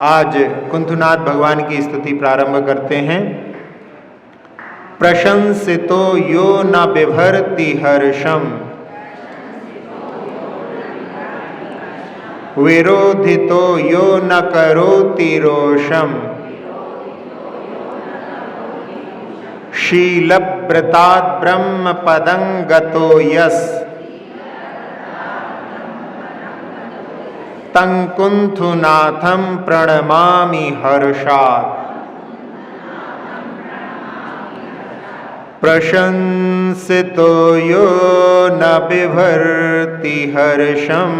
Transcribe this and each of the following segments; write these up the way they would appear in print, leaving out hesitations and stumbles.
आज कुंथुनाथ भगवान की स्तुति प्रारंभ करते हैं। प्रशंसितो यो न बिभर्ति हर्षम, विरोधितो यो न करोति रोषम, शीलव्रताद् ब्रह्म पदं गतो यस्, तं कुंथुनाथं प्रणमामि हर्षात्। प्रशंसितो यो न बिभर्ति हर्षम,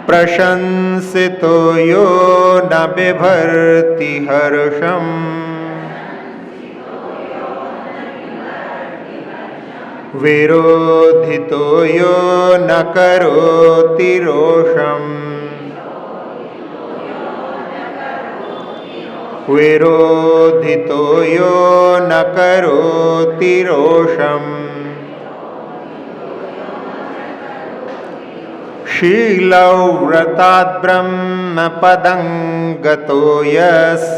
प्रशंसितो यो न बिभर्ति हर्षम, विरोधितो यो न करोति रोषम, विरोधितो यो न करोति रोषम, शीलव्रताद् ब्रह्म पदं गतो यस्,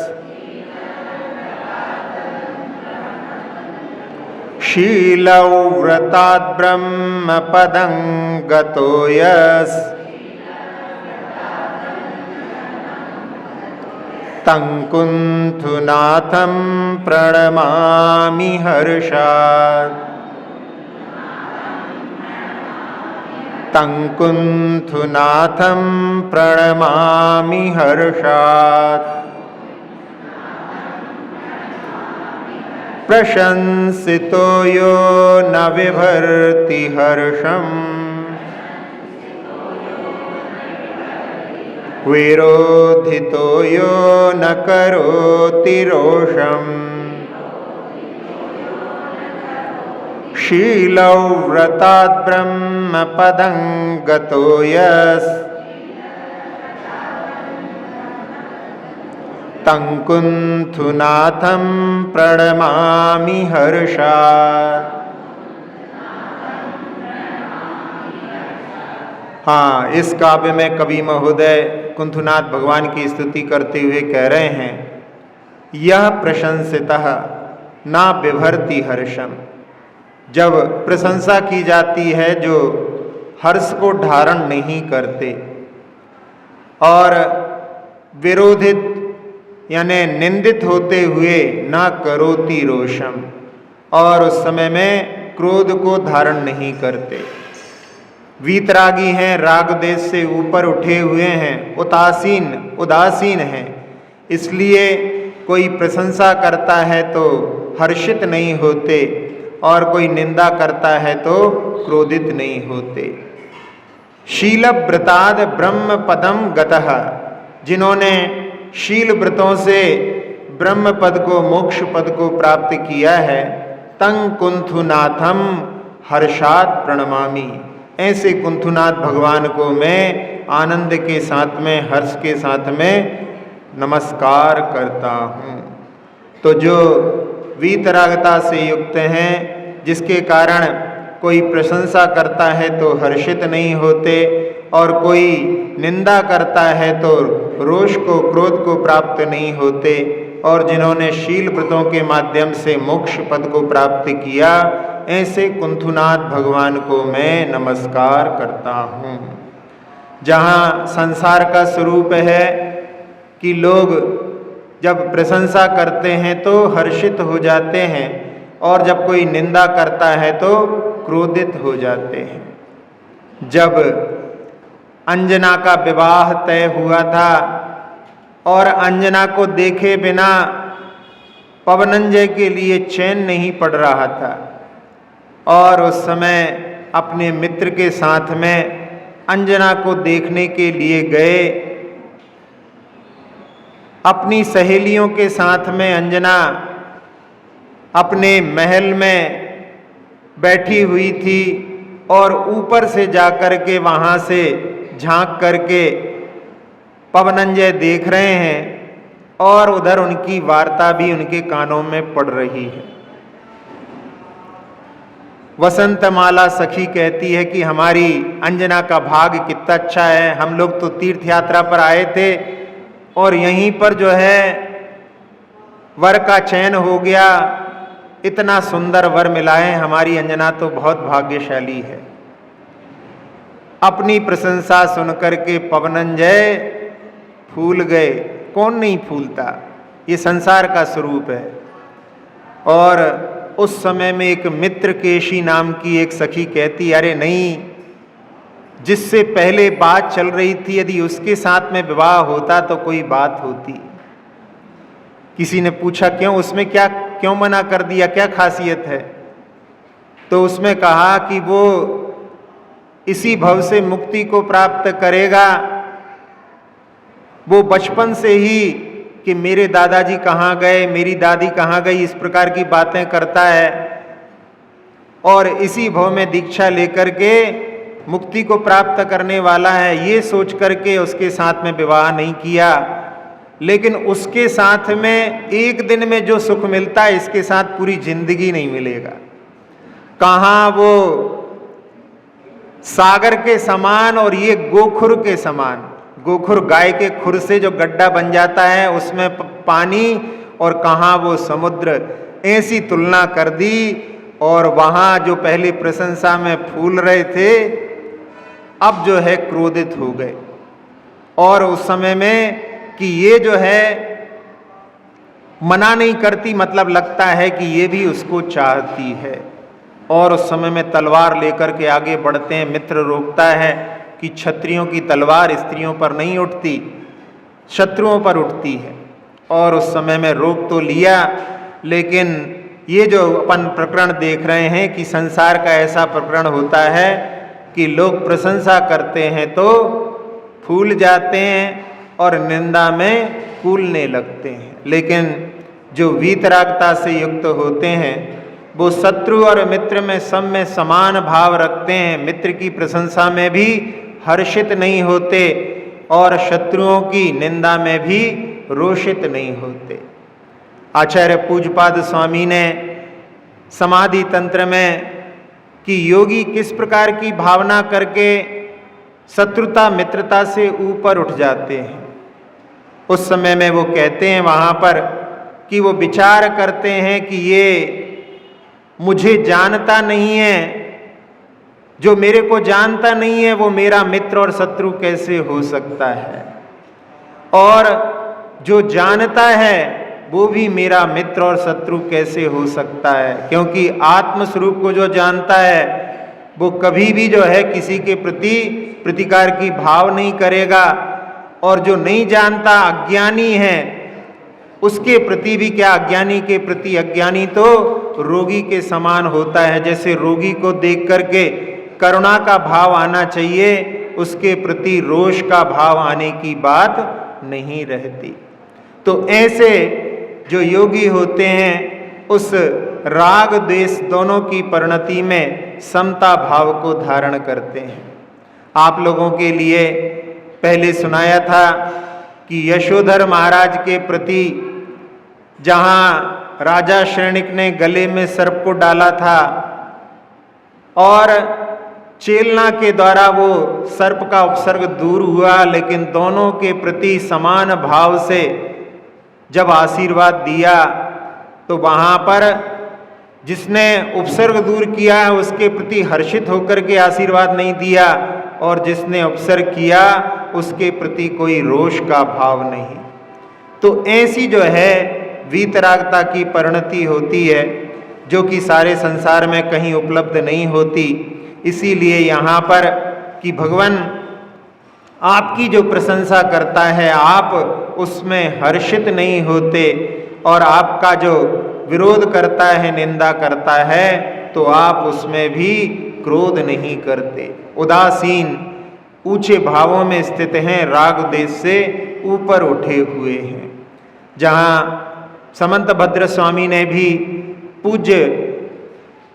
शीलव्रताद् ब्रह्म पदं गतो यस्, तं कुंथुनाथं प्रणमामि हर्षात्। तं कुंथुनाथं प्रणमामि हर्षात्। प्रशंसितो यो न बिभर्ति हर्षम, विरोधितो यो न करोति रोषम, शीलव्रताद् ब्रह्म पदं गतो यस्, तं कुंथुनाथं प्रणमामि हर्षात्। हाँ, इस काव्य में कवि महोदय कुंथुनाथ भगवान की स्तुति करते हुए कह रहे हैं, यह प्रशंसितः ना बिभर्ति हर्षम। जब प्रशंसा की जाती है जो हर्ष को धारण नहीं करते, और विरोधित यानी निंदित होते हुए ना करोति रोषम, और उस समय में क्रोध को धारण नहीं करते। वीतरागी हैं, राग देश से ऊपर उठे हुए हैं, उदासीन हैं, इसलिए कोई प्रशंसा करता है तो हर्षित नहीं होते, और कोई निंदा करता है तो क्रोधित नहीं होते। शीलव्रताद् ब्रह्म पदं गतः, जिन्होंने शील व्रतों से ब्रह्म पद को, मोक्ष पद को प्राप्त किया है, तं कुंथुनाथम हर्षात् प्रणमामि। ऐसे कुंथुनाथ भगवान को मैं आनंद के साथ में, हर्ष के साथ में नमस्कार करता हूँ। तो जो वीतरागता से युक्त हैं, जिसके कारण कोई प्रशंसा करता है तो हर्षित नहीं होते, और कोई निंदा करता है तो रोष को, क्रोध को प्राप्त नहीं होते, और जिन्होंने शील व्रतों के माध्यम से मोक्ष पद को प्राप्त किया, ऐसे कुंथुनाथ भगवान को मैं नमस्कार करता हूँ। जहाँ संसार का स्वरूप है कि लोग जब प्रशंसा करते हैं तो हर्षित हो जाते हैं, और जब कोई निंदा करता है तो क्रोधित हो जाते हैं। जब अंजना का विवाह तय हुआ था और अंजना को देखे बिना पवनंजय के लिए चैन नहीं पड़ रहा था, और उस समय अपने मित्र के साथ में अंजना को देखने के लिए गए। अपनी सहेलियों के साथ में अंजना अपने महल में बैठी हुई थी, और ऊपर से जाकर के वहाँ से झांक करके पवनंजय देख रहे हैं, और उधर उनकी वार्ता भी उनके कानों में पड़ रही है। वसंतमाला सखी कहती है कि हमारी अंजना का भाग कितना अच्छा है, हम लोग तो तीर्थ यात्रा पर आए थे और यहीं पर जो है वर का चयन हो गया, इतना सुंदर वर मिला है, हमारी अंजना तो बहुत भाग्यशाली है। अपनी प्रशंसा सुनकर के पवनंजय फूल गए। कौन नहीं फूलता, ये संसार का स्वरूप है। और उस समय में एक मित्रकेशी नाम की एक सखी कहती, अरे नहीं, जिससे पहले बात चल रही थी यदि उसके साथ में विवाह होता तो कोई बात होती। किसी ने पूछा क्यों, उसमें क्या, क्यों मना कर दिया, क्या खासियत है? तो उसमें कहा कि वो इसी भव से मुक्ति को प्राप्त करेगा। वो बचपन से ही कि मेरे दादाजी कहाँ गए, मेरी दादी कहाँ गई, इस प्रकार की बातें करता है और इसी भव में दीक्षा लेकर के मुक्ति को प्राप्त करने वाला है, ये सोच करके उसके साथ में विवाह नहीं किया। लेकिन उसके साथ में एक दिन में जो सुख मिलता है, इसके साथ पूरी जिंदगी नहीं मिलेगा। कहाँ वो सागर के समान और ये गोखुर के समान। गोखुर गाय के खुर से जो गड्ढा बन जाता है उसमें पानी, और कहाँ वो समुद्र। ऐसी तुलना कर दी। और वहाँ जो पहले प्रशंसा में फूल रहे थे अब जो है क्रोधित हो गए। और उस समय में कि ये जो है मना नहीं करती, मतलब लगता है कि ये भी उसको चाहती है। और उस समय में तलवार लेकर के आगे बढ़ते हैं। मित्र रोकता है कि क्षत्रियों की तलवार स्त्रियों पर नहीं उठती, शत्रुओं पर उठती है। और उस समय में रोक तो लिया, लेकिन ये जो अपन प्रकरण देख रहे हैं कि संसार का ऐसा प्रकरण होता है कि लोग प्रशंसा करते हैं तो फूल जाते हैं और निंदा में कूलने लगते हैं। लेकिन जो वीतरागता से युक्त होते हैं वो शत्रु और मित्र में सब में समान भाव रखते हैं। मित्र की प्रशंसा में भी हर्षित नहीं होते और शत्रुओं की निंदा में भी रोषित नहीं होते। आचार्य पूज्यपाद स्वामी ने समाधि तंत्र में कि योगी किस प्रकार की भावना करके शत्रुता मित्रता से ऊपर उठ जाते हैं, उस समय में वो कहते हैं वहाँ पर कि वो विचार करते हैं कि ये मुझे जानता नहीं है, जो मेरे को जानता नहीं है वो मेरा मित्र और शत्रु कैसे हो सकता है, और जो जानता है वो भी मेरा मित्र और शत्रु कैसे हो सकता है। क्योंकि आत्म स्वरूप को जो जानता है वो कभी भी जो है किसी के प्रति प्रतिकार की भाव नहीं करेगा, और जो नहीं जानता अज्ञानी है उसके प्रति भी क्या, अज्ञानी के प्रति, अज्ञानी तो रोगी के समान होता है। जैसे रोगी को देख करके करुणा का भाव आना चाहिए, उसके प्रति रोष का भाव आने की बात नहीं रहती। तो ऐसे जो योगी होते हैं उस राग द्वेष दोनों की परिणति में समता भाव को धारण करते हैं। आप लोगों के लिए पहले सुनाया था कि यशोधर महाराज के प्रति जहाँ राजा श्रेणिक ने गले में सर्प को डाला था और चेलना के द्वारा वो सर्प का उपसर्ग दूर हुआ, लेकिन दोनों के प्रति समान भाव से जब आशीर्वाद दिया तो वहाँ पर जिसने उपसर्ग दूर किया है उसके प्रति हर्षित होकर के आशीर्वाद नहीं दिया, और जिसने उपसर्ग किया उसके प्रति कोई रोष का भाव नहीं। तो ऐसी जो है वीतरागता की परिणति होती है जो कि सारे संसार में कहीं उपलब्ध नहीं होती। इसीलिए यहाँ पर कि भगवान आपकी जो प्रशंसा करता है आप उसमें हर्षित नहीं होते, और आपका जो विरोध करता है, निंदा करता है, तो आप उसमें भी क्रोध नहीं करते। उदासीन ऊंचे भावों में स्थित हैं, राग देश से ऊपर उठे हुए हैं। जहाँ समंत भद्र स्वामी ने भी पूज्य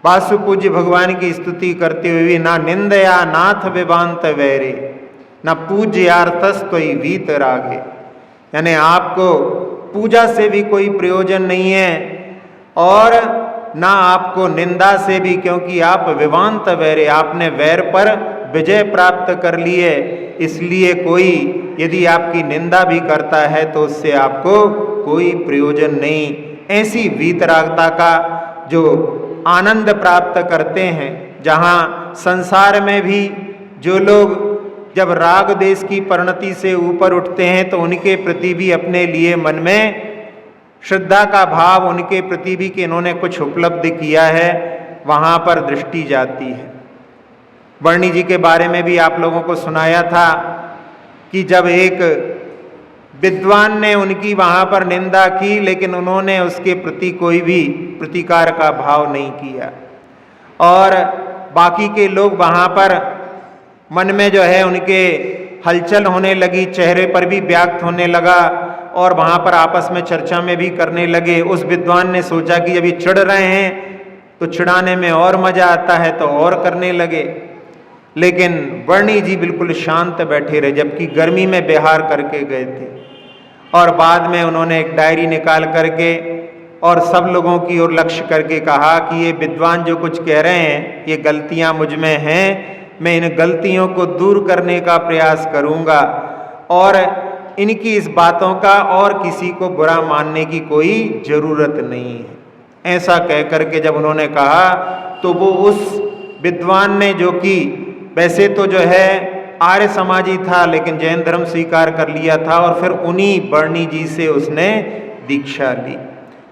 वासु पूज्य भगवान की स्तुति करते हुए ना निंदया नाथ विवांत वैरे न पूज्यार्थस्तोई वीत रागे, यानी आपको पूजा से भी कोई प्रयोजन नहीं है और ना आपको निंदा से भी, क्योंकि आप विवांत वैरे, आपने वैर पर विजय प्राप्त कर ली है। इसलिए कोई यदि आपकी निंदा भी करता है तो उससे आपको कोई प्रयोजन नहीं। ऐसी वीतरागता का जो आनंद प्राप्त करते हैं, जहाँ संसार में भी जो लोग जब राग देश की परिणति से ऊपर उठते हैं तो उनके प्रति भी अपने लिए मन में श्रद्धा का भाव, उनके प्रति भी कि इन्होंने कुछ उपलब्धि किया है, वहाँ पर दृष्टि जाती है। वर्णी जी के बारे में भी आप लोगों को सुनाया था कि जब एक विद्वान ने उनकी वहाँ पर निंदा की, लेकिन उन्होंने उसके प्रति कोई भी प्रतिकार का भाव नहीं किया, और बाकी के लोग वहाँ पर मन में जो है उनके हलचल होने लगी, चेहरे पर भी व्यक्त होने लगा, और वहाँ पर आपस में चर्चा में भी करने लगे। उस विद्वान ने सोचा कि अभी चिढ़ रहे हैं तो चिढ़ाने में और मजा आता है, तो और करने लगे। लेकिन वर्णी जी बिल्कुल शांत बैठे रहे, जबकि गर्मी में बिहार करके गए थे। और बाद में उन्होंने एक डायरी निकाल करके और सब लोगों की ओर लक्ष्य करके कहा कि ये विद्वान जो कुछ कह रहे हैं, ये गलतियां मुझ में हैं, मैं इन गलतियों को दूर करने का प्रयास करूंगा, और इनकी इस बातों का और किसी को बुरा मानने की कोई जरूरत नहीं है। ऐसा कह करके जब उन्होंने कहा तो वो उस विद्वान ने, जो कि वैसे तो जो है आर्य समाजी था लेकिन जैन धर्म स्वीकार कर लिया था, और फिर उन्हीं वर्णी जी से उसने दीक्षा ली।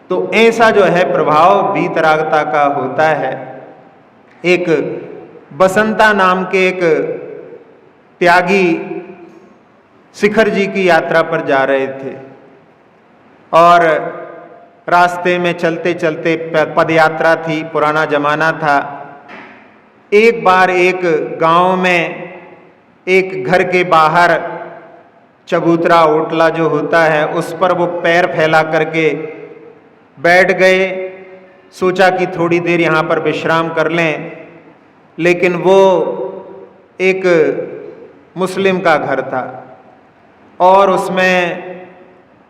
तो ऐसा जो है प्रभाव वीतरागता का होता है। एक बसंता नाम के एक त्यागी शिखर जी की यात्रा पर जा रहे थे, और रास्ते में चलते चलते पद यात्रा थी, पुराना जमाना था। एक बार एक गांव में एक घर के बाहर चबूतरा ओटला जो होता है, उस पर वो पैर फैला करके बैठ गए। सोचा कि थोड़ी देर यहाँ पर विश्राम कर लें, लेकिन वो एक मुस्लिम का घर था, और उसमें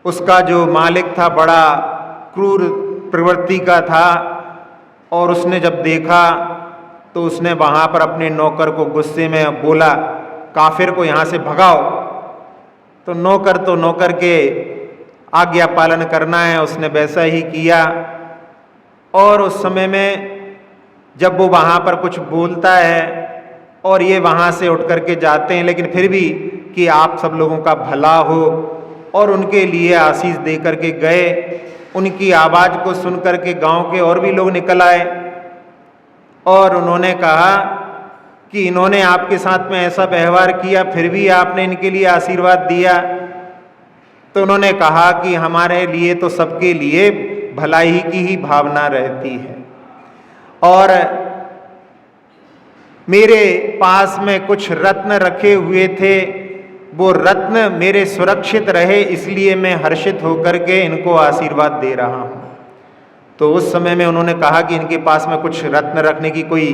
उसका जो मालिक था बड़ा क्रूर प्रवृत्ति का था, और उसने जब देखा तो उसने वहाँ पर अपने नौकर को गुस्से में बोला, काफिर को यहाँ से भगाओ। तो नौकर के आज्ञा पालन करना है, उसने वैसा ही किया। और उस समय में जब वो वहाँ पर कुछ बोलता है और ये वहाँ से उठ करके जाते हैं, लेकिन फिर भी कि आप सब लोगों का भला हो, और उनके लिए आशीष दे करके गए। उनकी आवाज़ को सुन करके गांव के और भी लोग निकल आए, और उन्होंने कहा कि इन्होंने आपके साथ में ऐसा व्यवहार किया, फिर भी आपने इनके लिए आशीर्वाद दिया। तो उन्होंने कहा कि हमारे लिए तो सबके लिए भलाई की ही भावना रहती है, और मेरे पास में कुछ रत्न रखे हुए थे, वो रत्न मेरे सुरक्षित रहे, इसलिए मैं हर्षित होकर के इनको आशीर्वाद दे रहा हूँ। तो उस समय में उन्होंने कहा कि इनके पास में कुछ रत्न रखने की कोई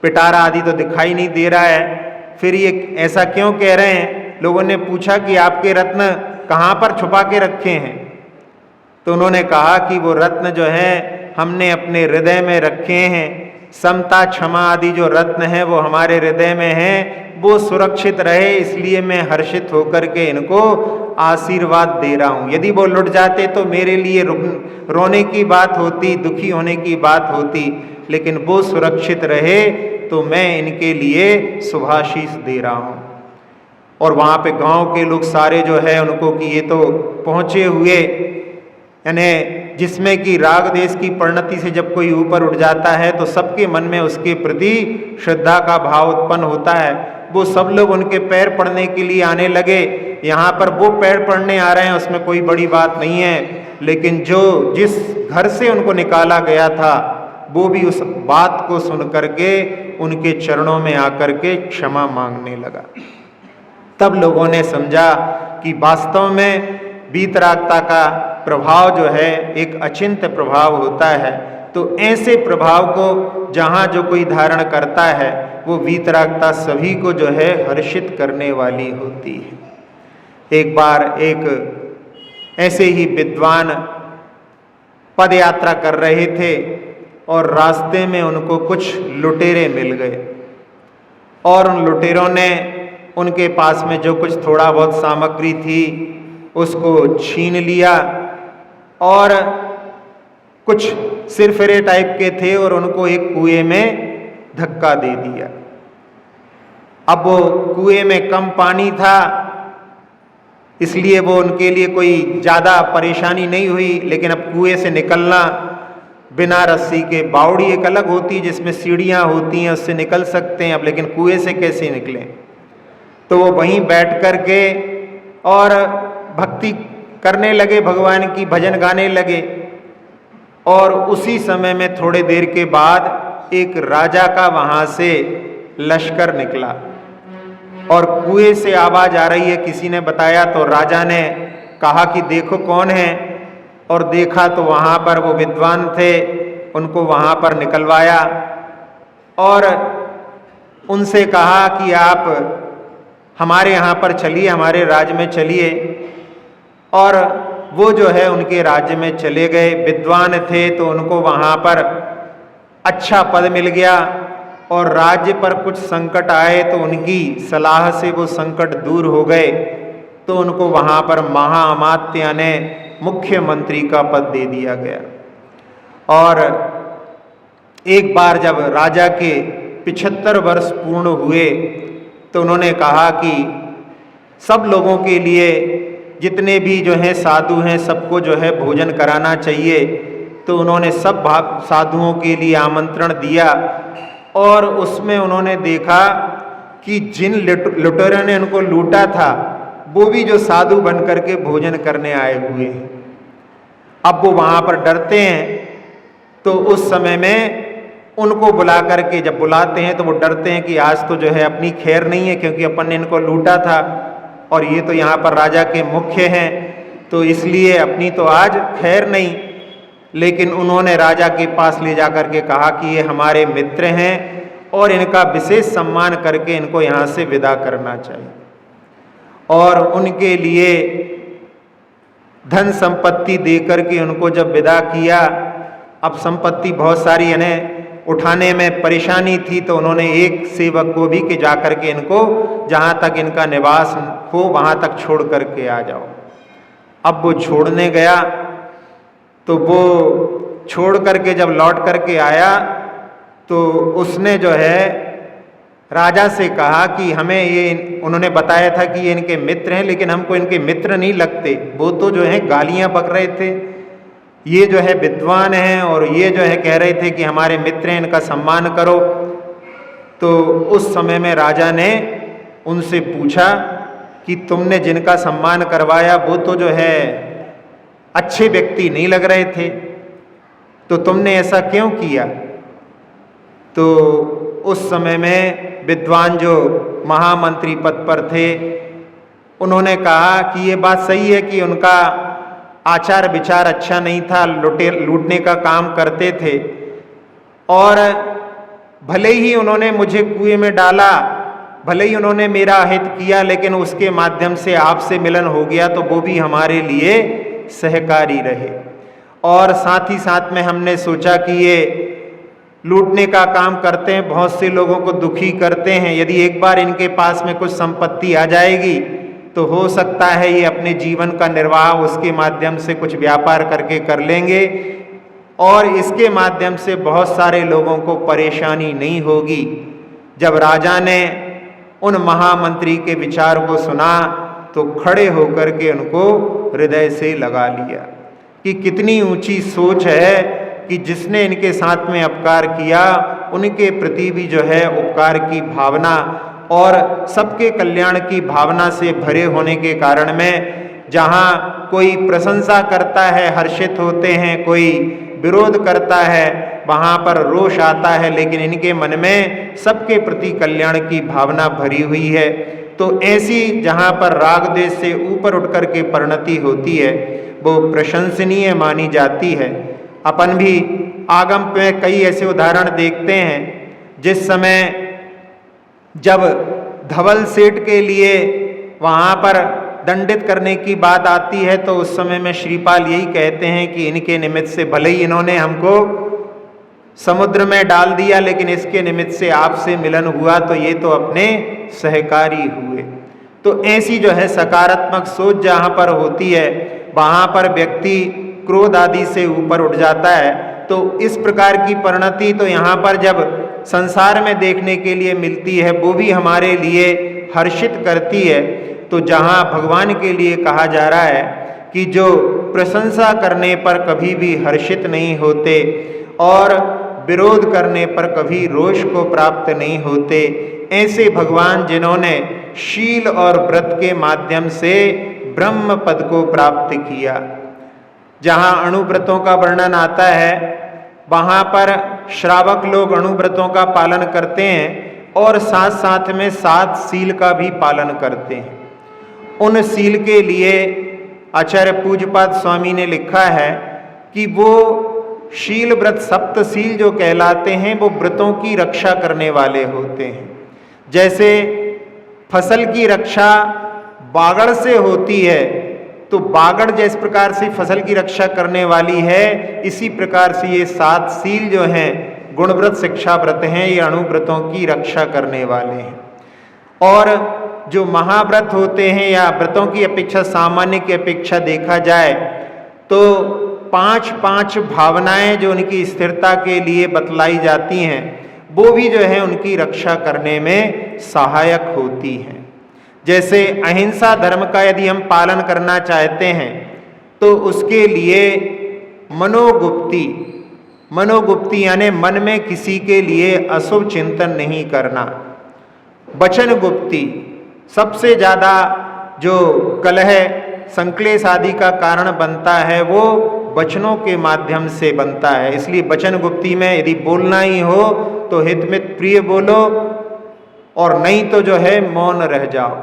पिटारा आदि तो दिखाई नहीं दे रहा है, फिर ये ऐसा क्यों कह रहे हैं? लोगों ने पूछा कि आपके रत्न कहाँ पर छुपा के रखे हैं? तो उन्होंने कहा कि वो रत्न जो है हमने अपने हृदय में रखे हैं, समता क्षमा आदि जो रत्न हैं वो हमारे हृदय में हैं, वो सुरक्षित रहे, इसलिए मैं हर्षित होकर के इनको आशीर्वाद दे रहा हूँ। यदि वो लुट जाते तो मेरे लिए रोने की बात होती, दुखी होने की बात होती, लेकिन वो सुरक्षित रहे तो मैं इनके लिए शुभाशीष दे रहा हूँ। और वहाँ पे गांव के लोग सारे जो है उनको कि ये तो पहुँचे हुए, यानी जिसमें कि राग देश की परिणति से जब कोई ऊपर उठ जाता है तो सबके मन में उसके प्रति श्रद्धा का भाव उत्पन्न होता है। वो सब लोग उनके पैर पड़ने के लिए आने लगे। यहाँ पर वो पैर पड़ने आ रहे हैं, उसमें कोई बड़ी बात नहीं है, लेकिन जो जिस घर से उनको निकाला गया था वो भी उस बात को सुन करके उनके चरणों में आकर के क्षमा मांगने लगा। तब लोगों ने समझा कि वास्तव में वीतरागता का प्रभाव जो है एक अचिंत्य प्रभाव होता है। तो ऐसे प्रभाव को जहाँ जो कोई धारण करता है वो वीतरागता सभी को जो है हर्षित करने वाली होती है। एक बार एक ऐसे ही विद्वान पद यात्रा कर रहे थे और रास्ते में उनको कुछ लुटेरे मिल गए और उन लुटेरों ने उनके पास में जो कुछ थोड़ा बहुत सामग्री थी उसको छीन लिया और कुछ सिरफिरे टाइप के थे और उनको एक कुएं में धक्का दे दिया। अब वो कुएं में कम पानी था इसलिए वो उनके लिए कोई ज़्यादा परेशानी नहीं हुई, लेकिन अब कुएं से निकलना बिना रस्सी के, बावड़ी एक अलग होती है जिसमें सीढ़ियाँ होती हैं उससे निकल सकते हैं अब, लेकिन कुएं से कैसे निकलें। तो वो वहीं बैठ कर के और भक्ति करने लगे, भगवान की भजन गाने लगे। और उसी समय में थोड़े देर के बाद एक राजा का वहाँ से लश्कर निकला और कुएं से आवाज़ आ रही है, किसी ने बताया तो राजा ने कहा कि देखो कौन है, और देखा तो वहाँ पर वो विद्वान थे, उनको वहाँ पर निकलवाया और उनसे कहा कि आप हमारे यहाँ पर चलिए, हमारे राज्य में चलिए। और वो जो है उनके राज्य में चले गए। विद्वान थे तो उनको वहाँ पर अच्छा पद मिल गया और राज्य पर कुछ संकट आए तो उनकी सलाह से वो संकट दूर हो गए, तो उनको वहाँ पर महाअमात्य यानी मुख्यमंत्री का पद दे दिया गया। और एक बार जब राजा के 75 वर्ष पूर्ण हुए तो उन्होंने कहा कि सब लोगों के लिए, जितने भी जो हैं साधु हैं, सबको जो है भोजन कराना चाहिए। तो उन्होंने सब साधुओं के लिए आमंत्रण दिया और उसमें उन्होंने देखा कि जिन लुटेरों ने उनको लूटा था वो भी जो साधु बन करके भोजन करने आए हुए हैं। अब वो वहाँ पर डरते हैं, तो उस समय में उनको बुला करके जब बुलाते हैं तो वो डरते हैं कि आज तो जो है अपनी खैर नहीं है, क्योंकि अपन ने इनको लूटा था और ये तो यहाँ पर राजा के मुख्य हैं, तो इसलिए अपनी तो आज खैर नहीं। लेकिन उन्होंने राजा के पास ले जा करके कहा कि ये हमारे मित्र हैं और इनका विशेष सम्मान करके इनको यहाँ से विदा करना चाहिए। और उनके लिए धन संपत्ति दे करके उनको जब विदा किया, अब संपत्ति बहुत सारी यानी उठाने में परेशानी थी, तो उन्होंने एक सेवक को भी कि जा करके इनको जहाँ तक इनका निवास हो वहाँ तक छोड़ करके आ जाओ। अब वो छोड़ने गया तो वो छोड़ करके जब लौट करके आया तो उसने जो है राजा से कहा कि हमें ये, उन्होंने बताया था कि ये इनके मित्र हैं, लेकिन हमको इनके मित्र नहीं लगते। वो तो जो है गालियाँ बक रहे थे, ये जो है विद्वान हैं और ये जो है कह रहे थे कि हमारे मित्र हैं, इनका सम्मान करो। तो उस समय में राजा ने उनसे पूछा कि तुमने जिनका सम्मान करवाया वो तो जो है अच्छे व्यक्ति नहीं लग रहे थे, तो तुमने ऐसा क्यों किया। तो उस समय में विद्वान जो महामंत्री पद पर थे उन्होंने कहा कि ये बात सही है कि उनका आचार विचार अच्छा नहीं था, लूटने का काम करते थे, और भले ही उन्होंने मुझे कुएं में डाला, भले ही उन्होंने मेरा हित किया, लेकिन उसके माध्यम से आपसे मिलन हो गया तो वो भी हमारे लिए सहकारी रहे। और साथ ही साथ में हमने सोचा कि ये लूटने का काम करते हैं, बहुत से लोगों को दुखी करते हैं, यदि एक बार इनके पास में कुछ संपत्ति आ जाएगी तो हो सकता है ये अपने जीवन का निर्वाह उसके माध्यम से कुछ व्यापार करके कर लेंगे और इसके माध्यम से बहुत सारे लोगों को परेशानी नहीं होगी। जब राजा ने उन महामंत्री के विचार को सुना तो खड़े होकर के उनको हृदय से लगा लिया कि कितनी ऊंची सोच है कि जिसने इनके साथ में उपकार किया उनके प्रति भी जो है उपकार की भावना और सबके कल्याण की भावना से भरे होने के कारण में जहाँ कोई प्रशंसा करता है हर्षित होते हैं, कोई विरोध करता है वहाँ पर रोष आता है, लेकिन इनके मन में सबके प्रति कल्याण की भावना भरी हुई है। तो ऐसी जहाँ पर राग द्वेष से ऊपर उठ कर के परिणति होती है वो प्रशंसनीय मानी जाती है। अपन भी आगम में कई ऐसे उदाहरण देखते हैं जिस समय जब धवल सेठ के लिए वहाँ पर दंडित करने की बात आती है तो उस समय में श्रीपाल यही कहते हैं कि इनके निमित्त से भले ही इन्होंने हमको समुद्र में डाल दिया, लेकिन इसके निमित्त से आपसे मिलन हुआ तो ये तो अपने सहकारी हुए। तो ऐसी जो है सकारात्मक सोच जहाँ पर होती है, वहाँ पर व्यक्ति क्रोध आदि से ऊपर उठ जाता है। तो इस प्रकार की परिणति तो यहाँ पर जब संसार में देखने के लिए मिलती है, वो भी हमारे लिए हर्षित करती है। तो जहाँ भगवान के लिए कहा जा रहा है कि जो प्रशंसा करने पर कभी भी हर्षित नहीं होते और विरोध करने पर कभी रोष को प्राप्त नहीं होते, ऐसे भगवान जिन्होंने शील और व्रत के माध्यम से ब्रह्म पद को प्राप्त किया। जहाँ अणुव्रतों का वर्णन आता है, वहाँ पर श्रावक लोग अणुव्रतों का पालन करते हैं और साथ साथ में 7 शील का भी पालन करते हैं। उन शील के लिए आचार्य पूज्यपाद स्वामी ने लिखा है कि वो शील व्रत सप्तशील जो कहलाते हैं, वो व्रतों की रक्षा करने वाले होते हैं। जैसे फसल की रक्षा बागड़ से होती है, तो बागड़ जिस प्रकार से फसल की रक्षा करने वाली है, इसी प्रकार से ये 7 शील जो हैं, गुणव्रत, शिक्षा व्रत हैं, ये अणुव्रतों की रक्षा करने वाले हैं। और जो महाव्रत होते हैं या व्रतों की अपेक्षा, सामान्य की अपेक्षा देखा जाए तो 5 भावनाएं जो उनकी स्थिरता के लिए बतलाई जाती हैं, वो भी जो है उनकी रक्षा करने में सहायक होती हैं। जैसे अहिंसा धर्म का यदि हम पालन करना चाहते हैं तो उसके लिए मनोगुप्ति यानी मन में किसी के लिए अशुभ चिंतन नहीं करना। वचन गुप्ति, सबसे ज़्यादा जो कलह संक्लेश आदि का कारण बनता है वो वचनों के माध्यम से बनता है। इसलिए वचन गुप्ति में यदि बोलना ही हो तो हितमित प्रिय बोलो, और नहीं तो जो है मौन रह जाओ।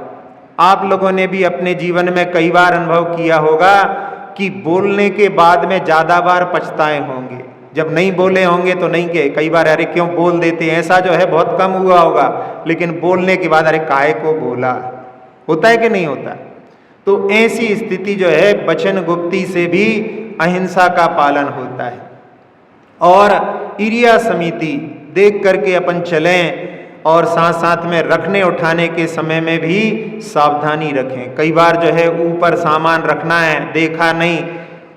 आप लोगों ने भी अपने जीवन में कई बार अनुभव किया होगा कि बोलने के बाद में ज़्यादा बार पछताए होंगे। जब नहीं बोले होंगे तो नहीं के कई बार अरे क्यों बोल देते, ऐसा जो है बहुत कम हुआ होगा, लेकिन बोलने के बाद अरे काहे को बोला, होता है कि नहीं होता। तो ऐसी स्थिति जो है वचन गुप्ति से भी अहिंसा का पालन होता है। और इरिया समिति देख करके अपन चलें, और साथ साथ में रखने उठाने के समय में भी सावधानी रखें। कई बार जो है ऊपर सामान रखना है, देखा नहीं,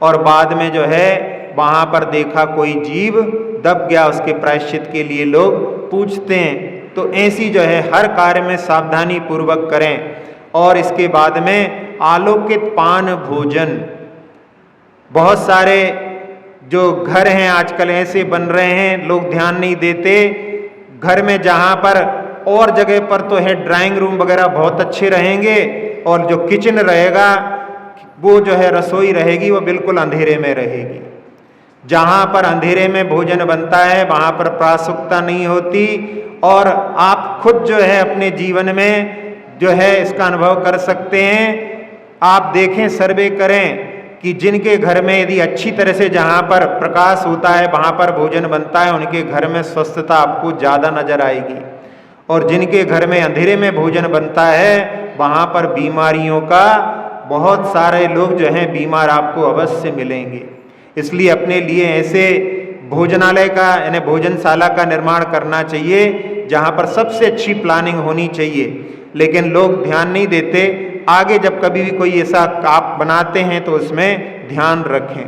और बाद में जो है वहाँ पर देखा कोई जीव दब गया, उसके प्रायश्चित के लिए लोग पूछते हैं। तो ऐसी जो है हर कार्य में सावधानी पूर्वक करें। और इसके बाद में आलोकित पान भोजन, बहुत सारे जो घर हैं आजकल ऐसे बन रहे हैं, लोग ध्यान नहीं देते। घर में जहाँ पर और जगह पर तो है ड्राइंग रूम वगैरह बहुत अच्छे रहेंगे, और जो किचन रहेगा वो जो है रसोई रहेगी वो बिल्कुल अंधेरे में रहेगी। जहाँ पर अंधेरे में भोजन बनता है वहाँ पर प्रासुकता नहीं होती। और आप खुद जो है अपने जीवन में जो है इसका अनुभव कर सकते हैं। आप देखें, सर्वे करें कि जिनके घर में यदि अच्छी तरह से जहाँ पर प्रकाश होता है वहाँ पर भोजन बनता है, उनके घर में स्वस्थता आपको ज़्यादा नजर आएगी। और जिनके घर में अंधेरे में भोजन बनता है वहाँ पर बीमारियों का, बहुत सारे लोग जो हैं बीमार आपको अवश्य मिलेंगे। इसलिए अपने लिए ऐसे भोजनालय का यानी भोजनशाला का निर्माण करना चाहिए जहाँ पर सबसे अच्छी प्लानिंग होनी चाहिए। लेकिन लोग ध्यान नहीं देते। आगे जब कभी भी कोई ऐसा आप बनाते हैं तो उसमें ध्यान रखें।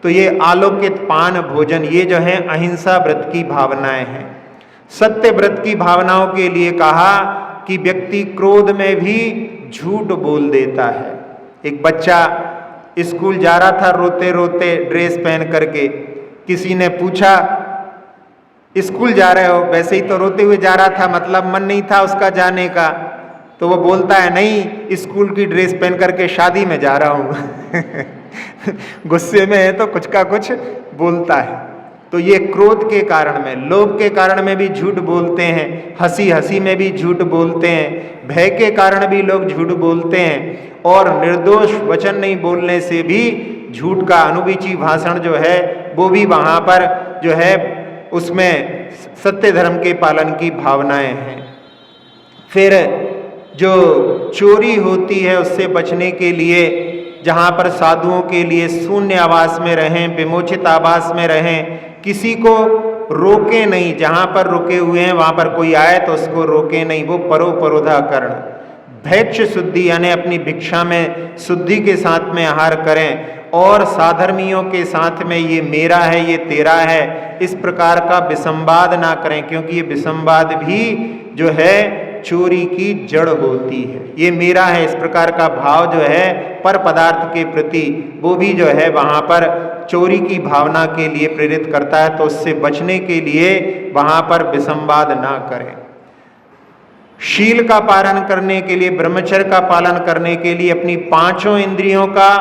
तो ये आलोकित पान भोजन, ये जो है अहिंसा व्रत की भावनाएं हैं। सत्य व्रत की भावनाओं के लिए कहा कि व्यक्ति क्रोध में भी झूठ बोल देता है। एक बच्चा स्कूल जा रहा था रोते रोते ड्रेस पहन करके, किसी ने पूछा स्कूल जा रहे हो, वैसे ही तो रोते हुए जा रहा था, मतलब मन नहीं था उसका जाने का। तो वो बोलता है नहीं, स्कूल की ड्रेस पहन करके शादी में जा रहा हूँ। गुस्से में है तो कुछ का कुछ बोलता है। तो ये क्रोध के कारण में, लोभ के कारण में भी झूठ बोलते हैं, हंसी हंसी में भी झूठ बोलते हैं, भय के कारण भी लोग झूठ बोलते हैं, और निर्दोष वचन नहीं बोलने से भी झूठ का अनुबीची भाषण जो है वो भी वहाँ पर जो है उसमें सत्य धर्म के पालन की भावनाएं हैं। फिर जो चोरी होती है उससे बचने के लिए जहाँ पर साधुओं के लिए शून्य आवास में रहें, विमोचित आवास में रहें, किसी को रोके नहीं, जहाँ पर रुके हुए हैं वहाँ पर कोई आए तो उसको रोके नहीं, वो परोपरोधा करण। भैक्ष शुद्धि यानी अपनी भिक्षा में शुद्धि के साथ में आहार करें, और साधर्मियों के साथ में ये मेरा है ये तेरा है इस प्रकार का विसंवाद ना करें, क्योंकि ये विसंवाद भी जो है चोरी की जड़ होती है। ये मेरा है इस प्रकार का भाव जो है पर पदार्थ के प्रति, वो भी जो है वहाँ पर चोरी की भावना के लिए प्रेरित करता है। तो उससे बचने के लिए वहाँ पर विसंवाद ना करें। शील का पालन करने के लिए, ब्रह्मचर्य का पालन करने के लिए अपनी पांचों इंद्रियों का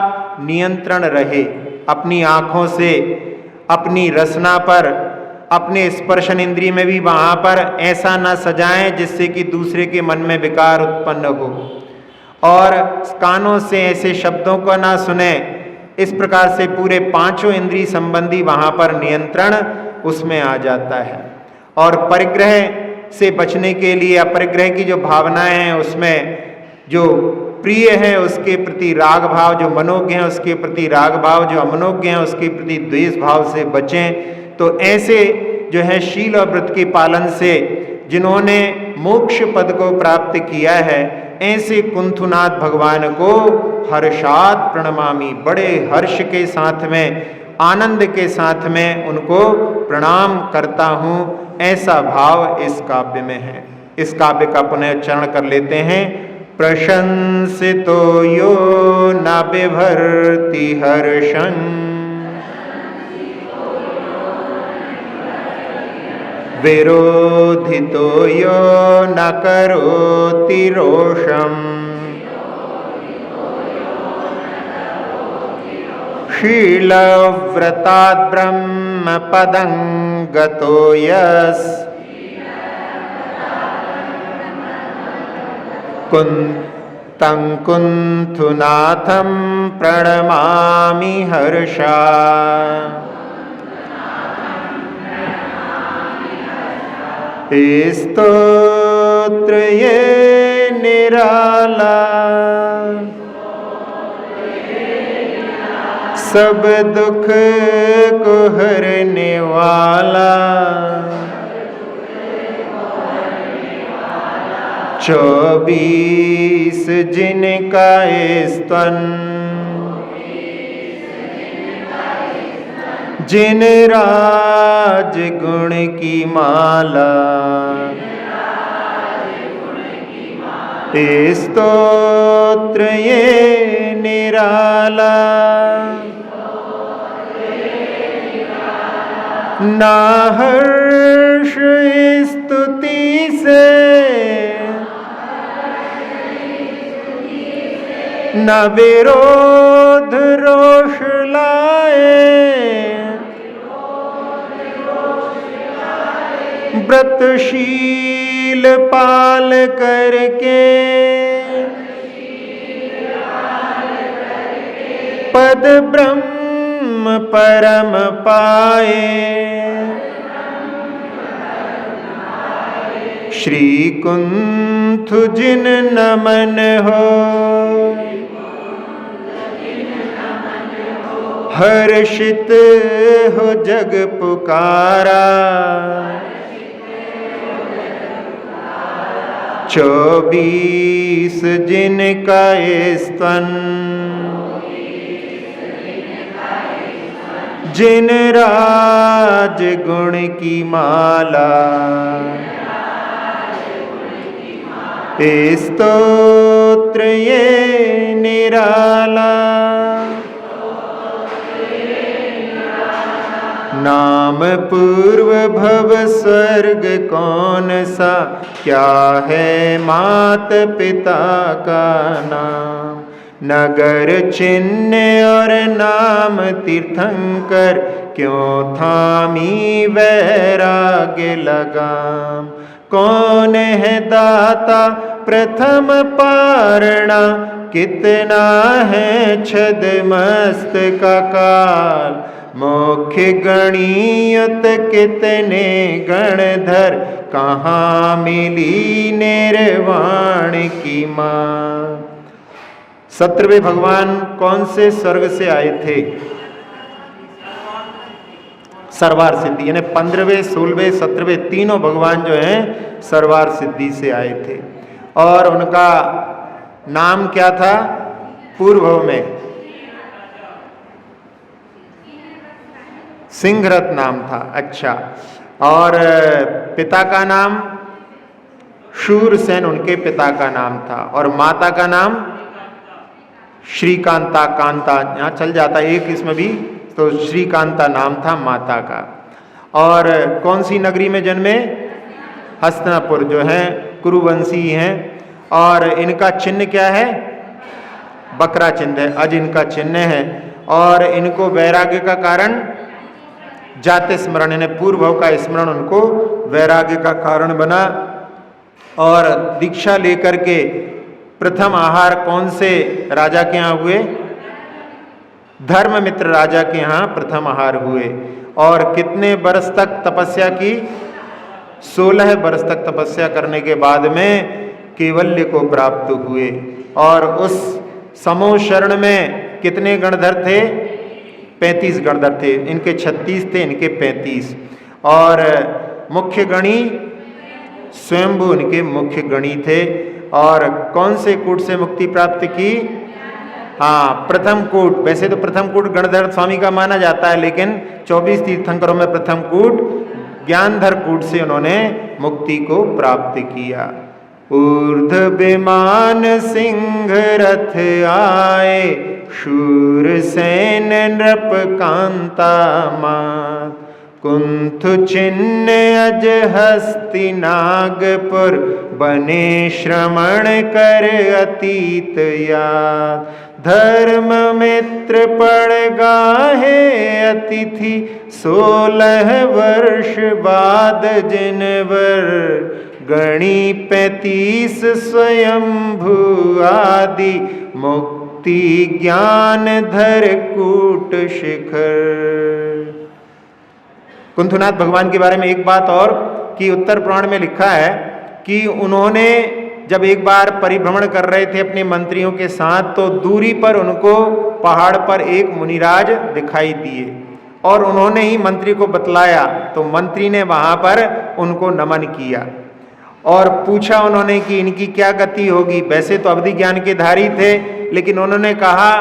नियंत्रण रहे। अपनी आँखों से, अपनी रसना पर, अपने स्पर्शन इंद्रिय में भी वहाँ पर ऐसा ना सजाएं जिससे कि दूसरे के मन में विकार उत्पन्न हो, और कानों से ऐसे शब्दों को ना सुने। इस प्रकार से पूरे पांचों इंद्रिय संबंधी वहाँ पर नियंत्रण उसमें आ जाता है। और परिग्रह से बचने के लिए, अपरिग्रह की जो भावनाएं हैं उसमें जो प्रिय है उसके प्रति राग भाव, जो मनोज्ञ है उसके प्रति राग भाव, जो अमनोज्ञ है उसके प्रति द्वेष भाव से बचें। तो ऐसे जो है शील और व्रत के पालन से जिन्होंने मोक्ष पद को प्राप्त किया है, ऐसे कुंथुनाथ भगवान को हर्षात प्रणमामि, बड़े हर्ष के साथ में, आनंद के साथ में उनको प्रणाम करता हूँ, ऐसा भाव इस काव्य में है। इस काव्य का पुनः उच्चारण कर लेते हैं। प्रशंसितो यो न बिभर्ति हर्षं, विरोधितो यो न करोति रोषम्, शीलव्रतात् ब्रह्मपदं गतो यस्, तं कुंथुनाथं प्रणमामि हर्षा। स्तोत्र ये निराला, सब दुख को हरने वाला, 24 जिनका स्तन, जिन राज गुण की माला, स्तोत्र ये निराला, ना हर्ष स्तुति से, न विरोध रोष लाए, व्रतशील पाल करके, पद ब्रह्म परम पाए। श्री कुंथ जिन नमन हो, हर्षित हो जग पुकारा, 24 जिनका स्तन, जिन राज गुण की माला, स्तोत्र ये निराला। नाम पूर्व भव स्वर्ग कौन सा, क्या है मात पिता का नाम, नगर चिन्ह और नाम तीर्थंकर, क्यों थामी वैराग्य लगाम। कौन है दाता प्रथम पारणा, कितना है छद मस्त का काल, मुख्य गणियत कितने गणधर, कहाँ मिली निर्वाण की माँ। 17वें भगवान कौन से स्वर्ग से आए थे? सर्वार सिद्धि, यानी 15वें 16वें 17वें तीनों भगवान जो हैं सर्वार सिद्धि से आए थे। और उनका नाम क्या था पूर्व में? सिंहरथ नाम था। अच्छा, और पिता का नाम शूरसेन उनके पिता का नाम था, और माता का नाम श्रीकांता, कांता यहाँ चल जाता एक इसमें भी, तो श्रीकांता नाम था माता का। और कौन सी नगरी में जन्मे? हस्तिनापुर, जो है कुरुवंशी हैं। और इनका चिन्ह क्या है? बकरा चिन्ह है, अज इनका चिन्ह है। और इनको वैराग्य का कारण जाति स्मरण, यानी पूर्व भाव का स्मरण उनको वैराग्य का कारण बना। और दीक्षा लेकर के प्रथम आहार कौन से राजा के यहाँ हुए? धर्ममित्र राजा के यहाँ प्रथम आहार हुए। और कितने वर्ष तक तपस्या की? 16 वर्ष तक तपस्या करने के बाद में कैवल्य को प्राप्त हुए। और उस समूह शरण में कितने गणधर थे? 35 गणधर थे। इनके 36 थे, इनके 35। और मुख्य गणी स्वयंभू इनके मुख्य गणी थे। और कौन से कूट से मुक्ति प्राप्त की? हाँ, प्रथम कूट। वैसे तो प्रथम कूट गणधर स्वामी का माना जाता है, लेकिन 24 तीर्थंकरों में प्रथम कूट ज्ञानधर कूट से उन्होंने मुक्ति को प्राप्त किया। ऊर्ध विमान सिंह रथ आए, शूरसेन नृप कांता मात, कुंथ चिन्ह अज हस्ति नागपुर, बने श्रमण कर अतीत याद, धर्म मित्र पड़ गाहे अतिथि, 16 वर्ष बाद जिनवर, गणी 35 स्वयंभू आदि, मुक्ति ज्ञान धर कूट शिखर। कुंथुनाथ भगवान के बारे में एक बात और कि उत्तर पुराण में लिखा है कि उन्होंने जब एक बार परिभ्रमण कर रहे थे अपने मंत्रियों के साथ, तो दूरी पर उनको पहाड़ पर एक मुनिराज दिखाई दिए और उन्होंने ही मंत्री को बतलाया। तो मंत्री ने वहां पर उनको नमन किया और पूछा उन्होंने कि इनकी क्या गति होगी। वैसे तो अवधि ज्ञान के धारी थे, लेकिन उन्होंने कहा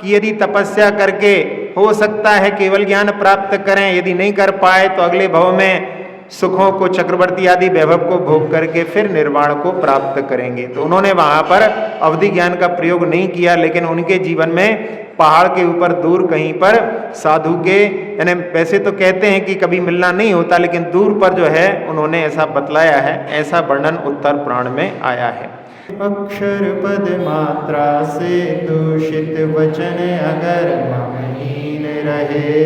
कि यदि तपस्या करके हो सकता है केवल ज्ञान प्राप्त करें, यदि नहीं कर पाए तो अगले भव में सुखों को, चक्रवर्ती आदि वैभव को भोग करके फिर निर्वाण को प्राप्त करेंगे। तो उन्होंने वहां पर अवधि ज्ञान का प्रयोग नहीं किया, लेकिन उनके जीवन में पहाड़ के ऊपर दूर कहीं पर साधु के, यानी वैसे तो कहते हैं कि कभी मिलना नहीं होता, लेकिन दूर पर जो है उन्होंने ऐसा बतलाया है। ऐसा वर्णन उत्तर पुराण में आया है। अक्षर पद मात्रा से दूषित वचन अगर ममहीन रहे,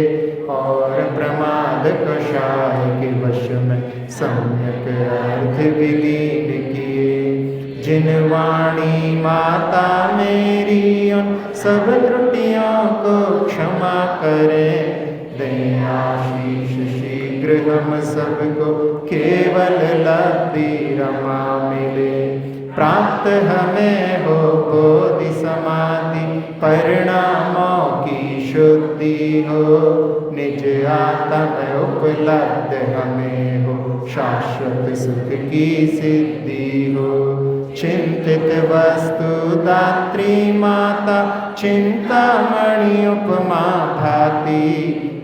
और प्रमाद कषाय के वश में सम्यक अर्थ विलीन किए, जिन वाणी माता मेरी उन सब त्रुटियों को क्षमा करें, दें आशीष शीघ्र हम सबको केवल लब्धि रमा मिले, प्राप्त हमें हो बोधि समाधि परिणामों की शुद्धि हो, निज आत्म उपलब्ध हमें हो शाश्वत सुख की सिद्धि हो, चिंतित वस्तु दात्री माता चिंतामणि उपमा भाती,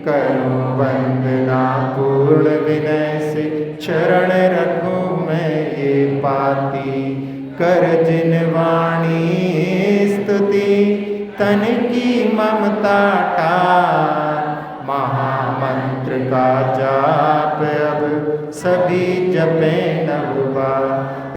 करूं वंदना पूर्ण विनय से चरण रखूं मैं ये पाती, कर जिन वाणी स्तुति तन की ममता टार, महामंत्र का जाप अब सभी जपे नव बार।